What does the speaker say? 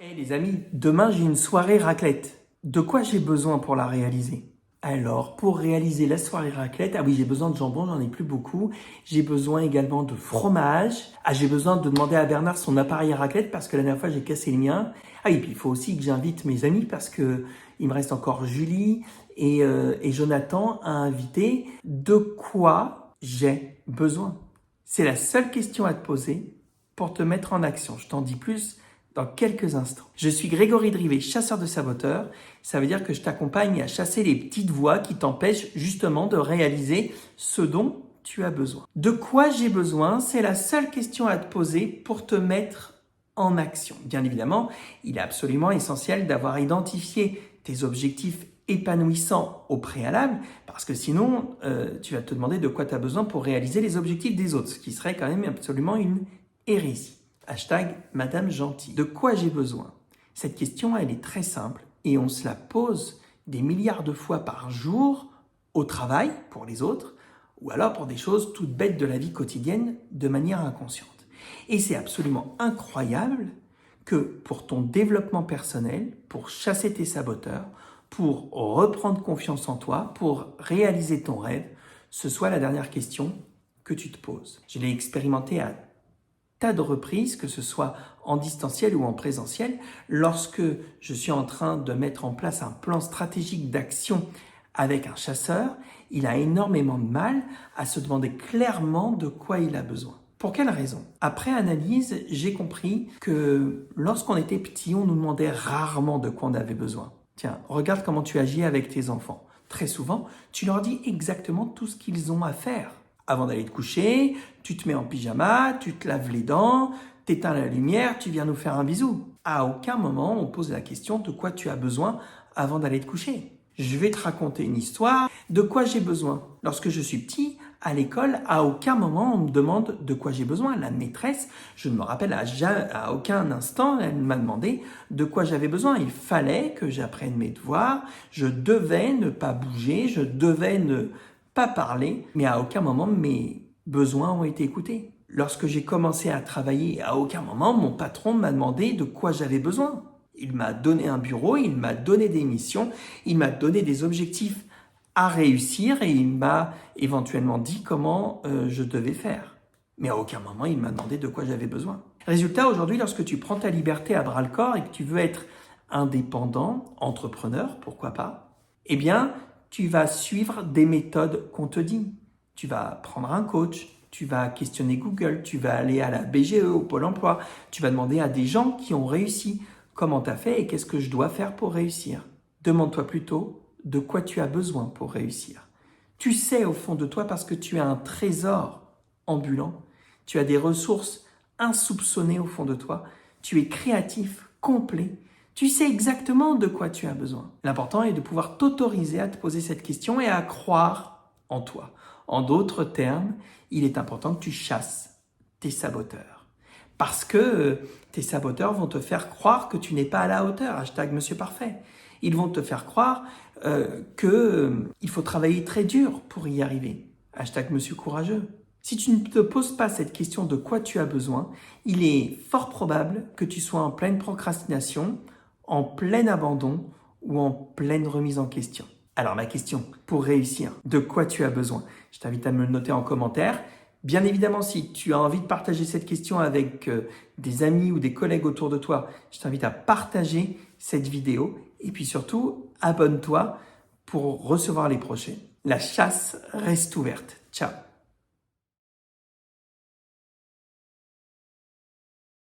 Hey les amis, demain j'ai une soirée raclette. De quoi j'ai besoin pour la réaliser? Alors, pour réaliser la soirée raclette, ah oui, j'ai besoin de jambon, j'en ai plus beaucoup. J'ai besoin également de fromage. Ah, j'ai besoin de demander à Bernard son appareil à raclette parce que la dernière fois j'ai cassé le mien. Ah, et puis il faut aussi que j'invite mes amis parce que il me reste encore Julie et Jonathan à inviter. De quoi j'ai besoin? C'est la seule question à te poser pour te mettre en action. Je t'en dis plus dans quelques instants. Je suis Grégory Drivet, chasseur de saboteurs. Ça veut dire que je t'accompagne à chasser les petites voix qui t'empêchent justement de réaliser ce dont tu as besoin. De quoi j'ai besoin? C'est la seule question à te poser pour te mettre en action. Bien évidemment, il est absolument essentiel d'avoir identifié tes objectifs épanouissants au préalable, parce que sinon, tu vas te demander de quoi tu as besoin pour réaliser les objectifs des autres, ce qui serait quand même absolument une hérésie. Hashtag Madame Gentille. De quoi j'ai besoin? Cette question, elle est très simple et on se la pose des milliards de fois par jour au travail pour les autres ou alors pour des choses toutes bêtes de la vie quotidienne de manière inconsciente. Et c'est absolument incroyable que pour ton développement personnel, pour chasser tes saboteurs, pour reprendre confiance en toi, pour réaliser ton rêve, ce soit la dernière question que tu te poses. Je l'ai expérimenté à tas de reprises, que ce soit en distanciel ou en présentiel, lorsque je suis en train de mettre en place un plan stratégique d'action avec un chasseur, il a énormément de mal à se demander clairement de quoi il a besoin. Pour quelle raison? Après analyse, j'ai compris que lorsqu'on était petit, on nous demandait rarement de quoi on avait besoin. Tiens, regarde comment tu agis avec tes enfants. Très souvent, tu leur dis exactement tout ce qu'ils ont à faire. Avant d'aller te coucher, tu te mets en pyjama, tu te laves les dents, t'éteins la lumière, tu viens nous faire un bisou. À aucun moment on pose la question de quoi tu as besoin avant d'aller te coucher. Je vais te raconter une histoire de quoi j'ai besoin. Lorsque je suis petit, à l'école, à aucun moment on me demande de quoi j'ai besoin. La maîtresse, je ne me rappelle à aucun instant, elle m'a demandé de quoi j'avais besoin. Il fallait que j'apprenne mes devoirs, je devais ne pas bouger, je devais ne pas parler, mais à aucun moment mes besoins ont été écoutés. Lorsque j'ai commencé à travailler, à aucun moment mon patron m'a demandé de quoi j'avais besoin. Il m'a donné un bureau, il m'a donné des missions, il m'a donné des objectifs à réussir et il m'a éventuellement dit comment je devais faire. Mais à aucun moment il m'a demandé de quoi j'avais besoin. Résultat, aujourd'hui, lorsque tu prends ta liberté à bras le corps et que tu veux être indépendant, entrepreneur, pourquoi pas, eh bien, tu vas suivre des méthodes qu'on te dit. Tu vas prendre un coach, tu vas questionner Google, tu vas aller à la BGE, au Pôle emploi, tu vas demander à des gens qui ont réussi comment tu as fait et qu'est-ce que je dois faire pour réussir. Demande-toi plutôt de quoi tu as besoin pour réussir. Tu sais au fond de toi parce que tu as un trésor ambulant, tu as des ressources insoupçonnées au fond de toi, tu es créatif, complet. Tu sais exactement de quoi tu as besoin. L'important est de pouvoir t'autoriser à te poser cette question et à croire en toi. En d'autres termes, il est important que tu chasses tes saboteurs. Parce que tes saboteurs vont te faire croire que tu n'es pas à la hauteur. Hashtag Monsieur Parfait. Ils vont te faire croire qu'il faut travailler très dur pour y arriver. Hashtag Monsieur Courageux. Si tu ne te poses pas cette question de quoi tu as besoin, il est fort probable que tu sois en pleine procrastination, en plein abandon ou en pleine remise en question. Alors ma question, pour réussir, de quoi tu as besoin? Je t'invite à me le noter en commentaire. Bien évidemment, si tu as envie de partager cette question avec des amis ou des collègues autour de toi, je t'invite à partager cette vidéo. Et puis surtout, abonne-toi pour recevoir les prochaines. La chasse reste ouverte. Ciao!